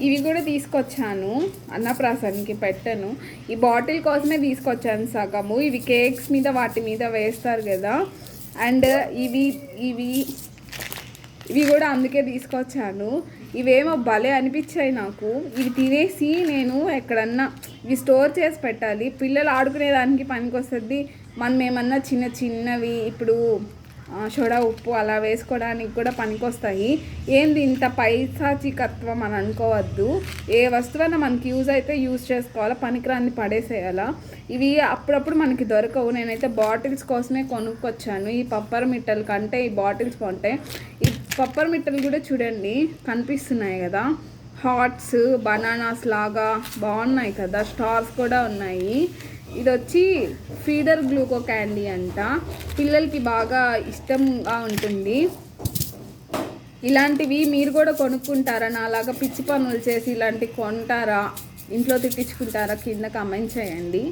ఇవి కూడా తీసుకొచ్చాను, అన్నప్రాసనకి పెట్టను. ఈ బాటిల్ కోసమే తీసుకొచ్చాను సగము. ఇవి కేక్స్ మీద వాటి మీద వేస్తారు కదా. అండ్ ఇవి ఇవి ఇవి కూడా అందుకే తీసుకొచ్చాను. ఇవేమో భలే అనిపించాయి నాకు. ఇవి తినేసి నేను ఎక్కడన్నా ఇవి స్టోర్ చేసి పెట్టాలి. పిల్లలు ఆడుకునేదానికి పనికొస్తుంది. మనం ఏమన్నా చిన్న చిన్నవి ఇప్పుడు సోడా ఉప్పు అలా వేసుకోవడానికి కూడా పనికొస్తాయి. ఏంది ఇంత పైశాచికత్వం అని అనుకోవద్దు. ఏ వస్తువైనా మనకి యూజ్ అయితే యూజ్ చేసుకోవాలా, పనికిరాన్ని పడేసేయాలా. ఇవి అప్పుడప్పుడు మనకి దొరకవు. నేనైతే బాటిల్స్ కోసమే కొనుక్కొచ్చాను. ఈ పప్పర్ మిట్టల కంటే ఈ బాటిల్స్ బాగుంటాయి. ఈ పప్పర్ మిట్టలు కూడా చూడండి కనిపిస్తున్నాయి కదా, హార్ట్స్ బనానాస్ లాగా బాగున్నాయి కదా, స్టార్స్ కూడా ఉన్నాయి. ఇది వచ్చి ఫీడర్ గ్లూకో క్యాండీ అంట. పిల్లలకి బాగా ఇష్టంగా ఉంటుంది. ఇలాంటివి మీరు కూడా కొనుక్కుంటారా? నాలాగా పిచ్చి పనులు చేసి ఇలాంటివి కొంటారా, ఇంట్లో తిట్టించుకుంటారా? కింద కామెంట్ చేయండి.